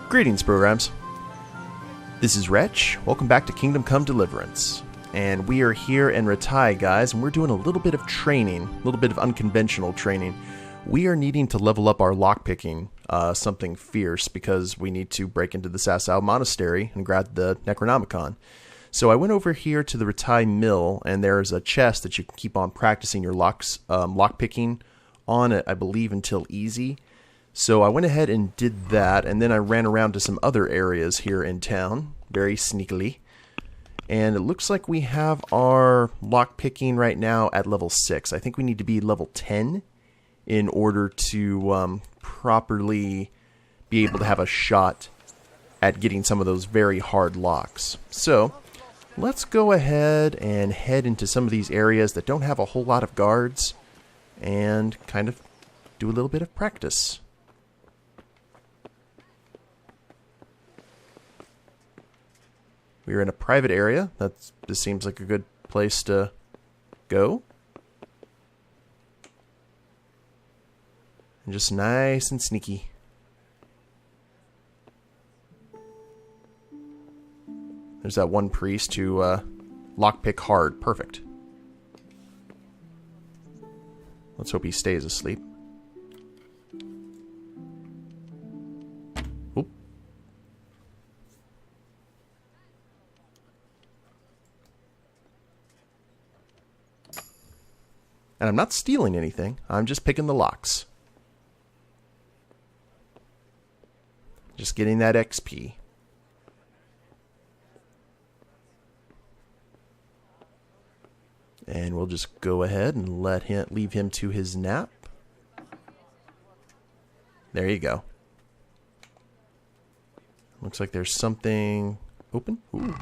Greetings, programs. This is Wretch. Welcome back to Kingdom Come Deliverance. And we are here in Ratai, guys, and we're doing a little bit of training, a little bit of unconventional training. We are needing to level up our lockpicking, something fierce, because we need to break into the Sasau Monastery and grab the Necronomicon. So I went over here to the Ratai Mill, and there's a chest that you can keep on practicing your lockpicking on it, I believe, until easy. So I went ahead and did that, and then I ran around to some other areas here in town, very sneakily. And it looks like we have our lockpicking right now at level 6. I think we need to be level 10 in order to properly be able to have a shot at getting some of those very hard locks. So let's go ahead and head into some of these areas that don't have a whole lot of guards and kind of do a little bit of practice. We're in a private area. This seems like a good place to go. And just nice and sneaky. There's that one priest who lockpick hard. Perfect. Let's hope he stays asleep. Oop. And I'm not stealing anything. I'm just picking the locks. Just getting that XP. And we'll just go ahead and leave him to his nap. There you go. Looks like there's something open. Ooh.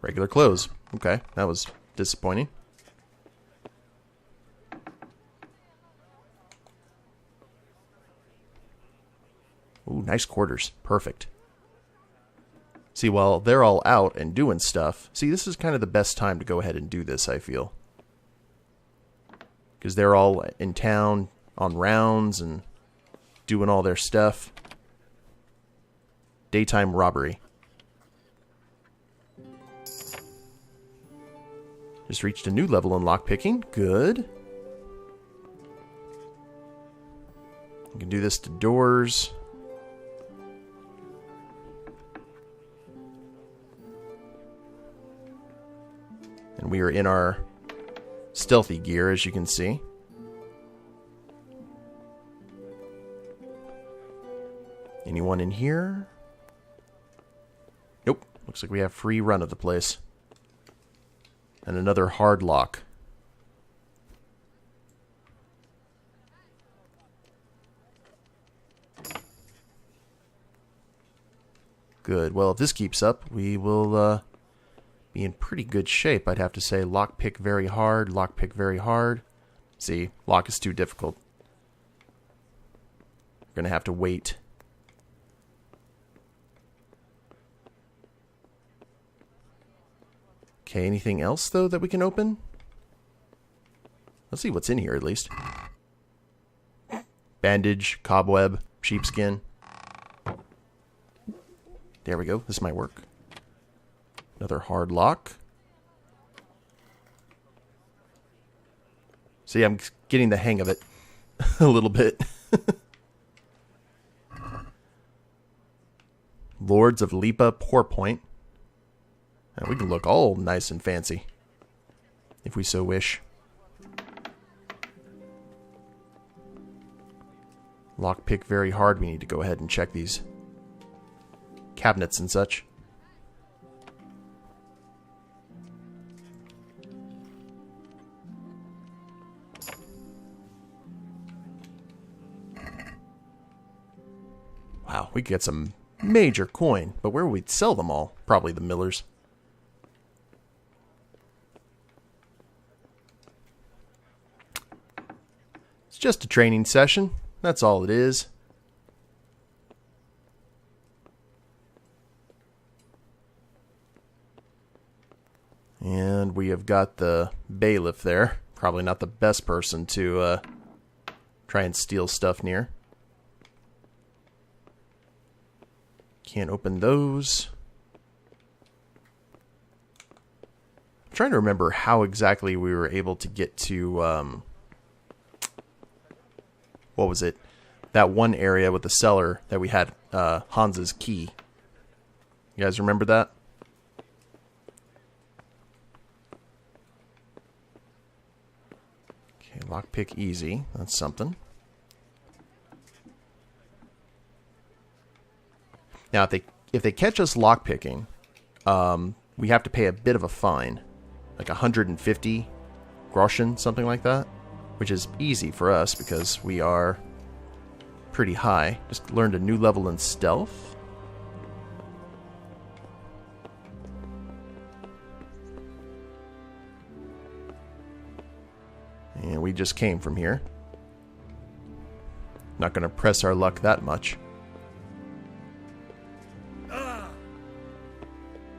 Regular clothes. Okay, that was disappointing. Ooh, nice quarters. Perfect. See, while they're all out and doing stuff, see, this is kind of the best time to go ahead and do this, I feel. Because they're all in town on rounds and doing all their stuff. Daytime robbery. Just reached a new level in lockpicking. Good. You can do this to doors. And we are in our stealthy gear, as you can see. Anyone in here? Nope. Looks like we have free run of the place. And another hard lock. Good. Well, if this keeps up, we will be in pretty good shape. I'd have to say lockpick very hard, lockpick very hard. See, lock is too difficult. We're going to have to wait. Okay, anything else, though, that we can open? Let's see what's in here, at least. Bandage, cobweb, sheepskin. There we go. This might work. Another hard lock. See, I'm getting the hang of it a little bit. Lords of Lipa Pourpoint. Now we can look all nice and fancy, if we so wish. Lockpick very hard. We need to go ahead and check these cabinets and such. Wow, we could get some major coin, but where would we sell them all? Probably the millers. It's just a training session. That's all it is. And we have got the bailiff there. Probably not the best person to try and steal stuff near. Can't open those. I'm trying to remember how exactly we were able to get to, what was it? That one area with the cellar that we had Hans's key. You guys remember that? Okay, lockpick easy. That's something. Now, if they catch us lockpicking, we have to pay a bit of a fine. Like 150 groschen, something like that. Which is easy for us because we are pretty high. Just learned a new level in stealth. And we just came from here. Not going to press our luck that much.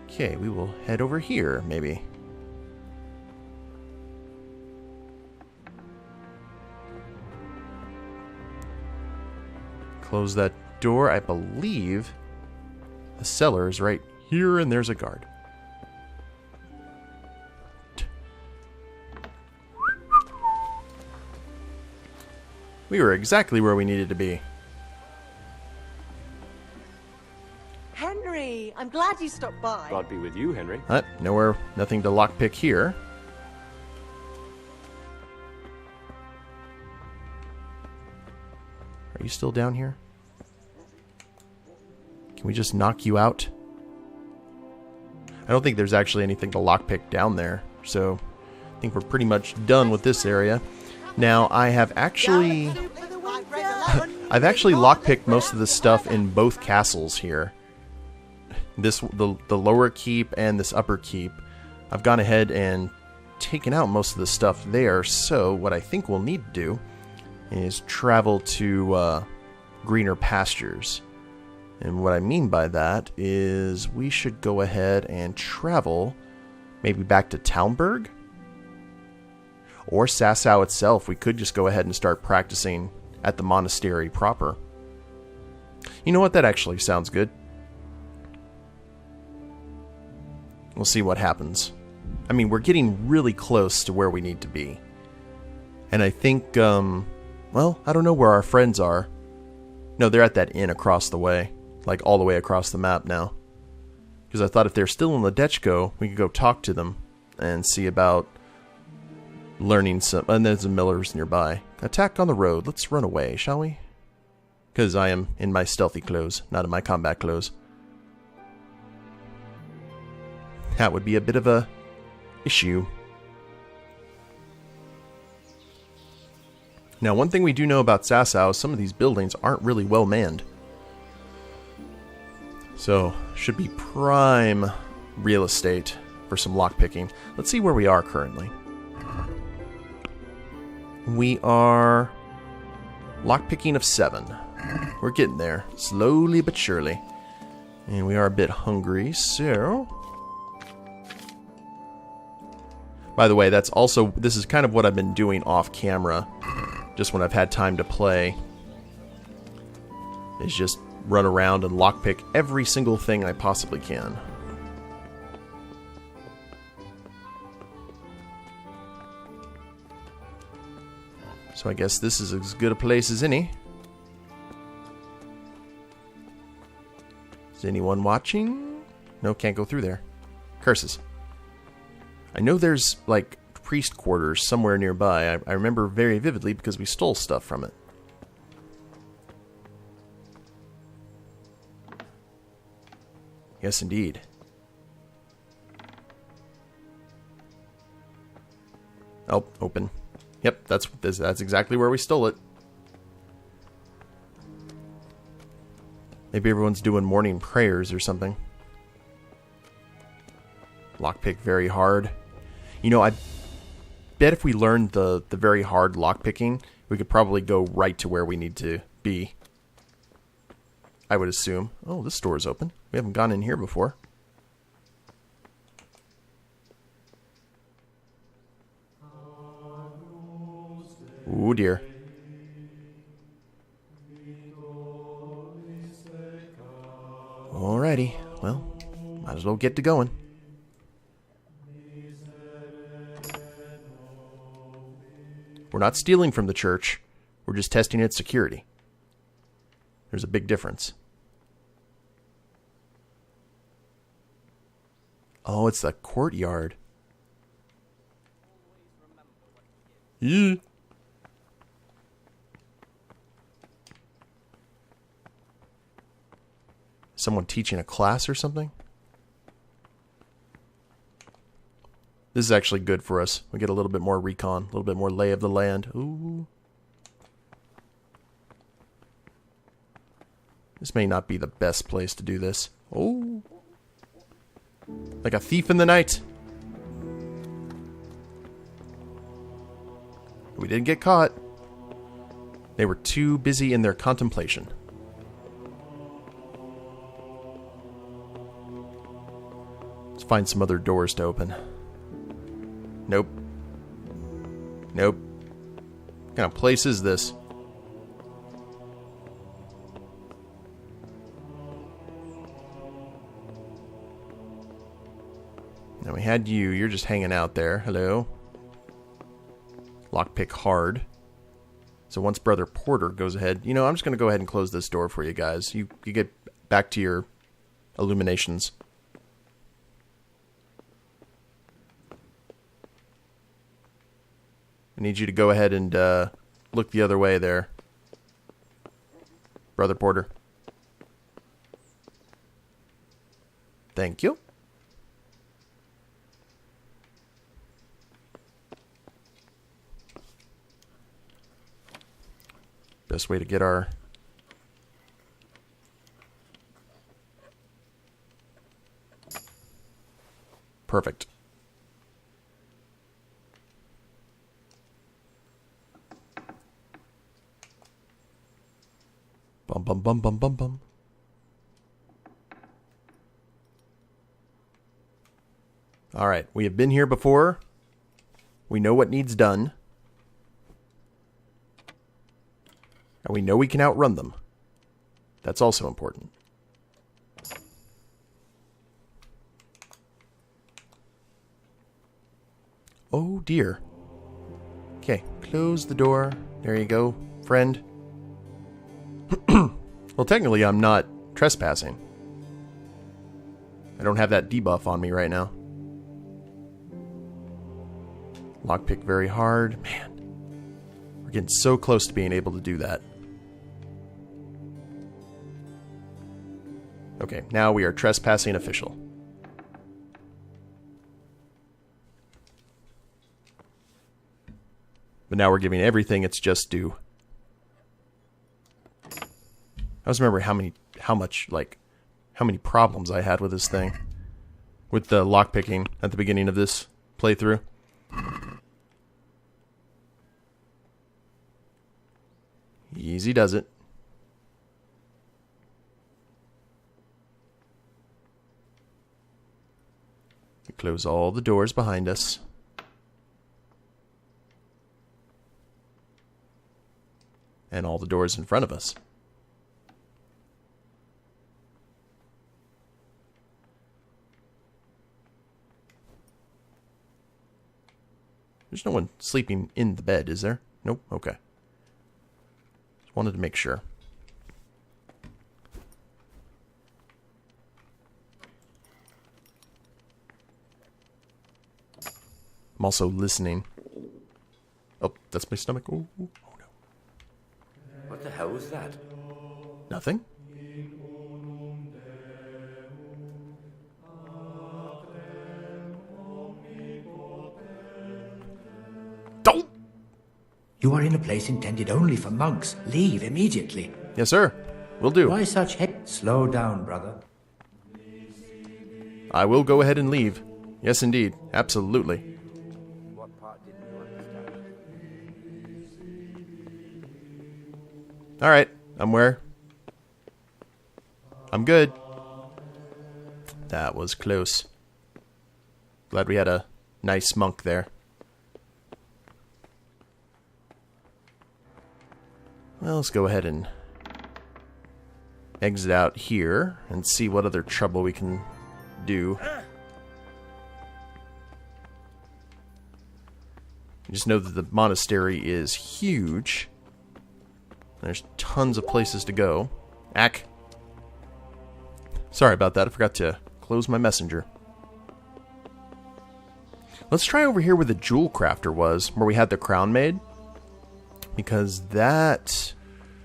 Okay, we will head over here, maybe. Close that door. I believe the cellar is right here, and there's a guard. We were exactly where we needed to be. Henry, I'm glad you stopped by. God be with you, Henry. Nowhere, nothing to lockpick here. Are you still down here? Can we just knock you out? I don't think there's actually anything to lockpick down there, so I think we're pretty much done with this area. Now, I have actually... I've actually lockpicked most of the stuff in both castles here. The lower keep and this upper keep. I've gone ahead and taken out most of the stuff there, so what I think we'll need to do is travel to greener pastures. And what I mean by that is we should go ahead and travel maybe back to Talmberg or Sasau itself. We could just go ahead and start practicing at the monastery proper. You know what? That actually sounds good. We'll see what happens. I mean, we're getting really close to where we need to be. And I think, well, I don't know where our friends are. No, they're at that inn across the way. Like, all the way across the map now. Because I thought if they're still in Ledechko, we could go talk to them and see about learning some... And there's a miller's nearby. Attack on the road. Let's run away, shall we? Because I am in my stealthy clothes, not in my combat clothes. That would be a bit of a issue. Now, one thing we do know about Sasau is some of these buildings aren't really well manned. So, should be prime real estate for some lockpicking. Let's see where we are currently. We are lockpicking of 7. We're getting there, slowly but surely. And we are a bit hungry, so... By the way, that's also... This is kind of what I've been doing off camera. Just when I've had time to play. Is just run around and lockpick every single thing I possibly can. So I guess this is as good a place as any. Is anyone watching? No, can't go through there. Curses. I know there's, like, priest quarters somewhere nearby. I remember very vividly because we stole stuff from it. Yes, indeed. Oh, open. Yep, that's exactly where we stole it. Maybe everyone's doing morning prayers or something. Lockpick very hard. You know, I bet if we learned the very hard lockpicking, we could probably go right to where we need to be. I would assume. Oh, this door is open. We haven't gone in here before. Ooh, dear. Alrighty, well, might as well get to going. We're not stealing from the church, we're just testing its security. There's a big difference. Oh, it's the courtyard. Yeah. Someone teaching a class or something? This is actually good for us. We get a little bit more recon, a little bit more lay of the land. Ooh. This may not be the best place to do this. Oh. Like a thief in the night. We didn't get caught. They were too busy in their contemplation. Let's find some other doors to open. Nope. Nope. What kind of place is this? Now we had you. You're just hanging out there. Hello. Lockpick hard. So once Brother Porter goes ahead... You know, I'm just going to go ahead and close this door for you guys. You get back to your illuminations. I need you to go ahead and look the other way there. Brother Porter. Thank you. Best way to get our... Perfect. Bum bum bum bum bum bum. Alright, we have been here before. We know what needs done. And we know we can outrun them. That's also important. Oh dear. Okay, close the door. There you go, friend. Well, technically I'm not trespassing. I don't have that debuff on me right now. Lockpick very hard. Man, we're getting so close to being able to do that. Okay, now we are trespassing official. But now we're giving everything its just due. I just remember how many problems I had with this thing. With the lockpicking at the beginning of this playthrough. Easy does it. We close all the doors behind us. And all the doors in front of us. There's no one sleeping in the bed, is there? Nope. Okay. Just wanted to make sure. I'm also listening. Oh, that's my stomach. Oh, oh no. What the hell was that? Nothing. Don't! You are in a place intended only for monks. Leave immediately. Yes, sir. Will do. Why such Slow down, brother. I will go ahead and leave. Yes, indeed. Absolutely. What part didn't you understand? Alright. I'm where? I'm good. That was close. Glad we had a nice monk there. Well, let's go ahead and exit out here and see what other trouble we can do. Just know that the monastery is huge. There's tons of places to go. Ack. Sorry about that. I forgot to close my messenger. Let's try over here where the jewel crafter was, where we had the crown made. Because that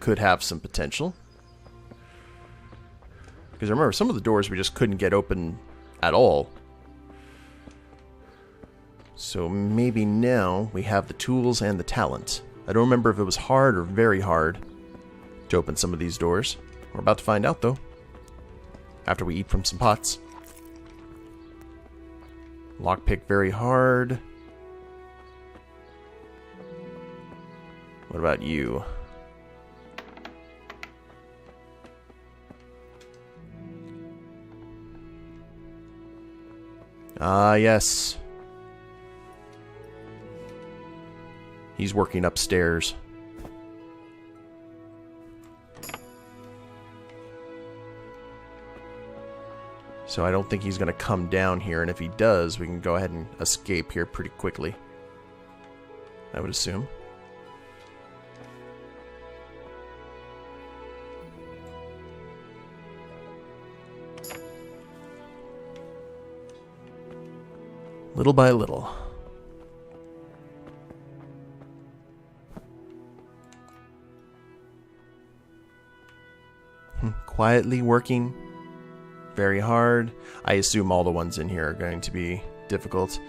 could have some potential. Because remember, some of the doors we just couldn't get open at all. So maybe now we have the tools and the talent. I don't remember if it was hard or very hard to open some of these doors. We're about to find out, though. After we eat from some pots. Lockpick very hard. What about you? Ah, yes. He's working upstairs. So I don't think he's going to come down here, and if he does, we can go ahead and escape here pretty quickly. I would assume. Little by little. Quietly working very hard. I assume all the ones in here are going to be difficult.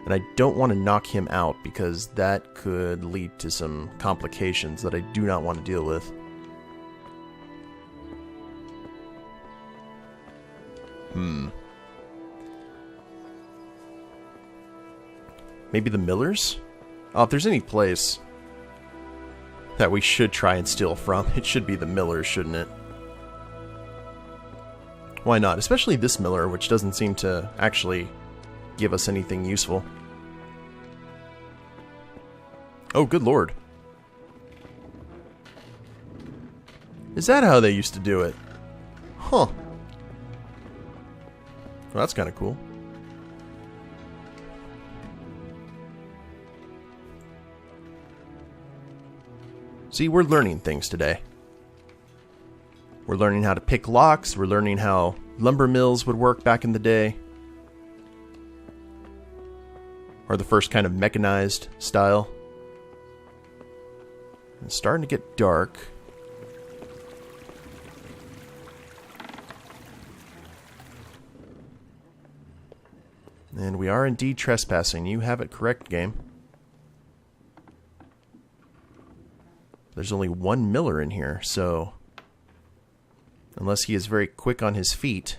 And I don't want to knock him out because that could lead to some complications that I do not want to deal with. Maybe the millers? Oh, if there's any place that we should try and steal from, it should be the millers, shouldn't it? Why not? Especially this miller, which doesn't seem to actually give us anything useful. Oh, good lord. Is that how they used to do it? Huh. Well, that's kind of cool. See, we're learning things today. We're learning how to pick locks. We're learning how lumber mills would work back in the day. Or the first kind of mechanized style. It's starting to get dark. And we are indeed trespassing. You have it correct, game. There's only one miller in here, so unless he is very quick on his feet,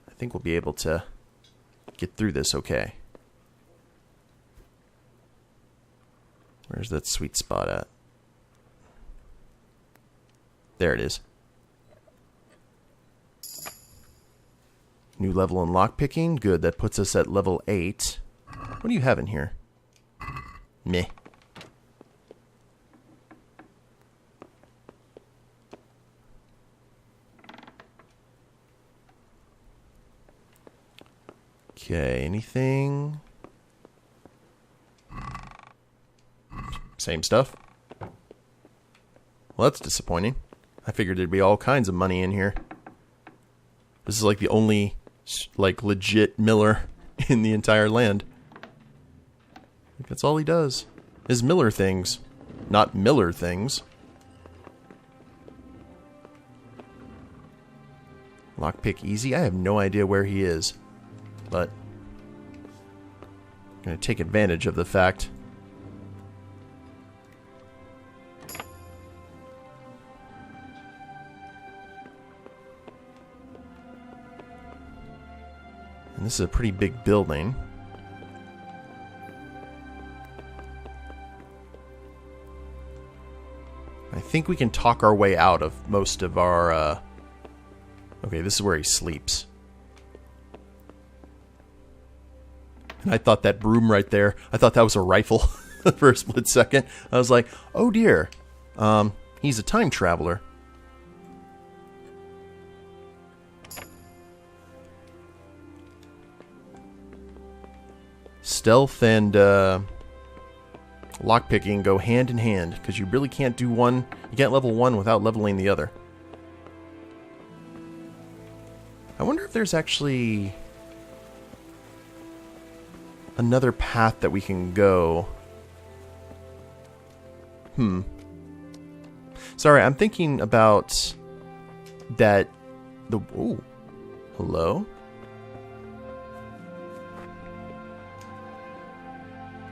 I think we'll be able to get through this okay. Where's that sweet spot at? There it is. New level in lockpicking. Good, that puts us at level 8. What do you have in here? Meh. Okay, anything? Same stuff. Well, that's disappointing. I figured there'd be all kinds of money in here. This is like the only, like, legit miller in the entire land. That's all he does, is miller things, not miller things. Lockpick easy? I have no idea where he is. But I'm going to take advantage of the fact. And this is a pretty big building. I think we can talk our way out of most of our... Okay, this is where he sleeps. And I thought that broom right there, I thought that was a rifle for a split second. I was like, oh dear, he's a time traveler. Stealth and lockpicking go hand in hand, because you really can't do one. You can't level one without leveling the other. I wonder if there's actually another path that we can go. Sorry, I'm thinking about that. Ooh, hello?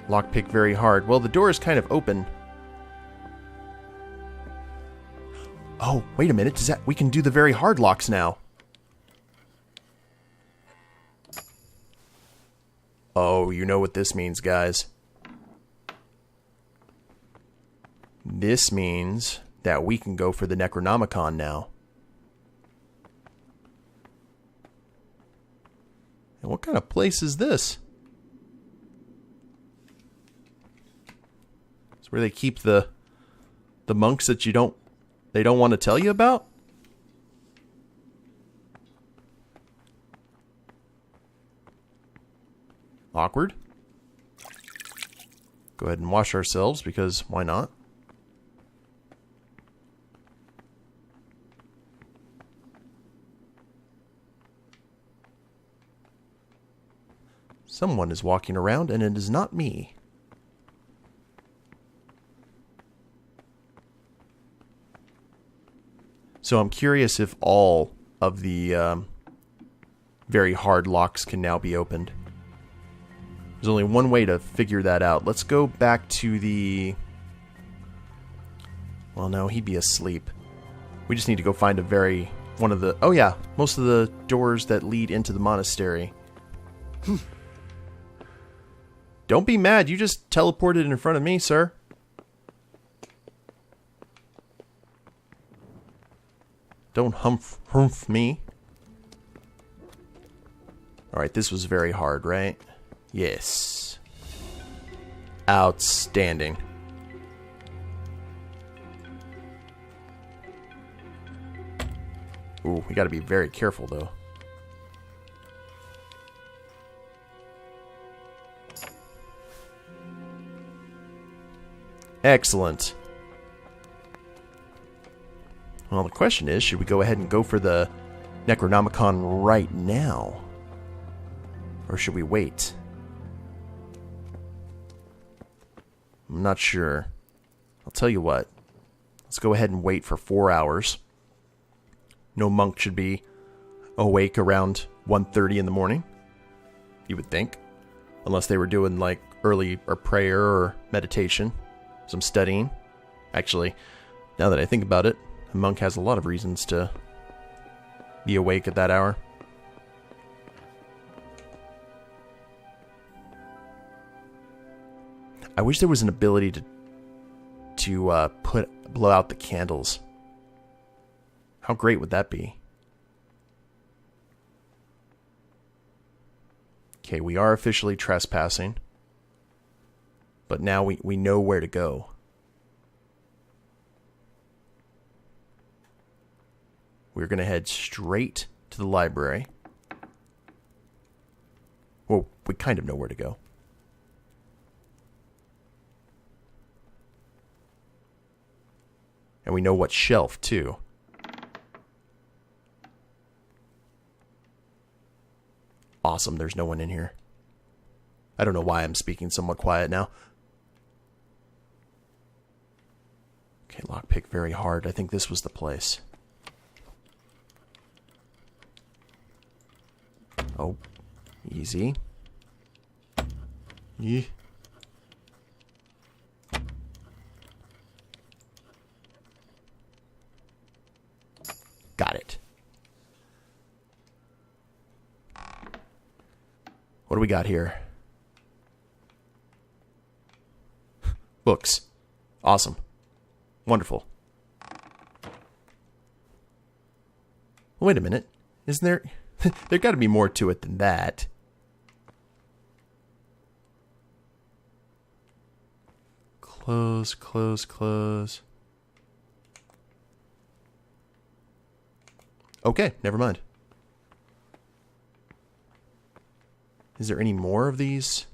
Lockpick very hard. Well, the door is kind of open. Oh, wait a minute. Does that... We can do the very hard locks now. Oh, you know what this means, guys. This means that we can go for the Necronomicon now. And what kind of place is this? It's where they keep the monks that they don't want to tell you about? Awkward. Go ahead and wash ourselves, because why not? Someone is walking around, and it is not me. So I'm curious if all of the very hard locks can now be opened. There's only one way to figure that out. Let's go back to the... Well, no, he'd be asleep. We just need to go find one of the... Oh yeah, most of the doors that lead into the monastery. Don't be mad, you just teleported in front of me, sir. Don't humph me. Alright, this was very hard, right? Yes. Outstanding. Ooh, we gotta be very careful, though. Excellent. Well, the question is, should we go ahead and go for the Necronomicon right now? Or should we wait? I'm not sure. I'll tell you what. Let's go ahead and wait for 4 hours. No monk should be awake around 1:30 in the morning, you would think. Unless they were doing, like, early or prayer or meditation. Some studying. Actually, now that I think about it, a monk has a lot of reasons to be awake at that hour. I wish there was an ability to blow out the candles. How great would that be? Okay, we are officially trespassing. But now we know where to go. We're going to head straight to the library. Well, we kind of know where to go. And we know what shelf, too. Awesome, there's no one in here. I don't know why I'm speaking somewhat quiet now. Okay, lockpick very hard. I think this was the place. Oh, easy. Yeah. Got it. What do we got here? Books. Awesome. Wonderful. Wait a minute. Isn't there... there got to be more to it than that. Close, close, close. Okay, never mind. Is there any more of these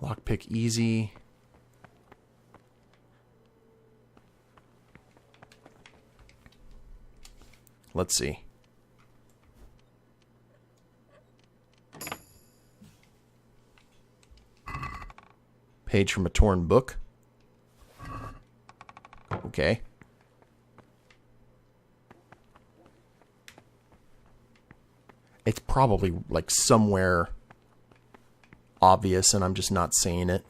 Lockpick easy. Let's see. Page from a torn book. Okay. It's probably like somewhere obvious and I'm just not seeing it.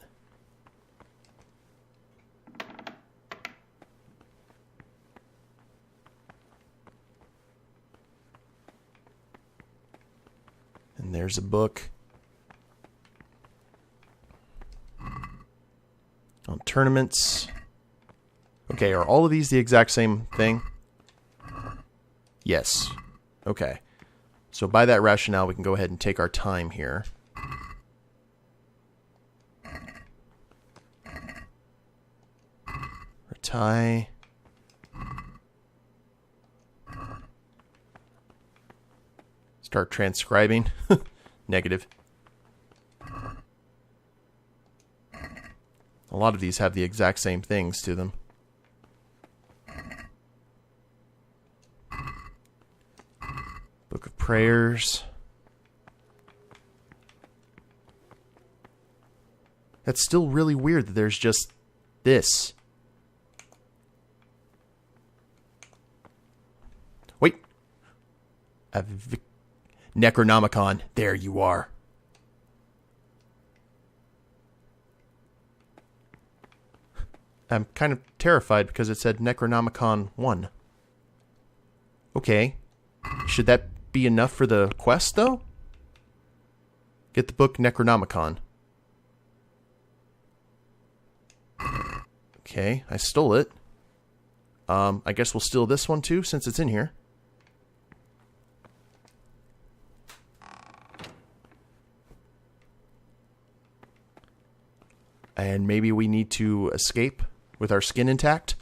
And there's a book on tournaments. Okay, are all of these the exact same thing? Yes. Okay. So by that rationale, we can go ahead and take our time here. Retie. Start transcribing. Negative. A lot of these have the exact same things to them. Book of Prayers. That's still really weird that there's just this. Wait. Necronomicon. There you are. I'm kind of terrified because it said Necronomicon 1. Okay. Should that be enough for the quest, though? Get the book Necronomicon. Okay, I stole it. I guess we'll steal this one too, since it's in here. And maybe we need to escape with our skin intact.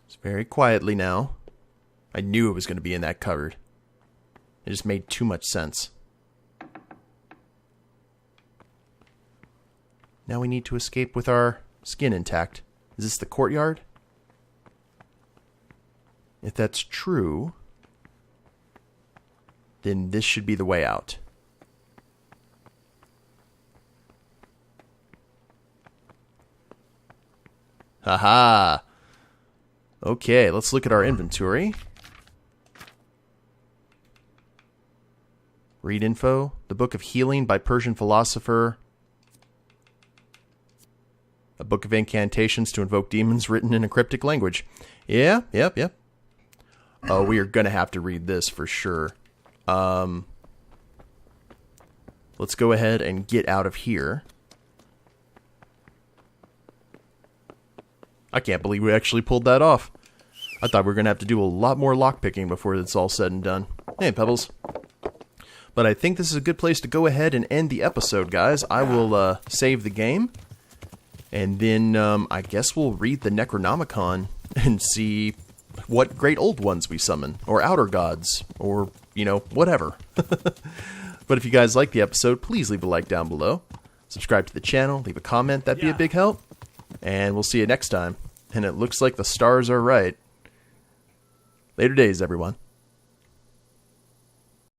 Just very quietly now. I knew it was going to be in that cupboard. It just made too much sense. Now we need to escape with our skin intact. Is this the courtyard? If that's true, then this should be the way out. Haha! Okay, let's look at our inventory. Read info. The Book of Healing by Persian philosopher. A book of incantations to invoke demons written in a cryptic language. Yeah, yep. Oh, we are going to have to read this for sure. Let's go ahead and get out of here. I can't believe we actually pulled that off. I thought we were going to have to do a lot more lockpicking before it's all said and done. Hey, Pebbles. But I think this is a good place to go ahead and end the episode, guys. I will save the game. And then I guess we'll read the Necronomicon and see what great old ones we summon. Or outer gods. Or, you know, whatever. But if you guys like the episode, please leave a like down below. Subscribe to the channel. Leave a comment. That'd be a big help. And we'll see you next time. And it looks like the stars are right. Later days, everyone.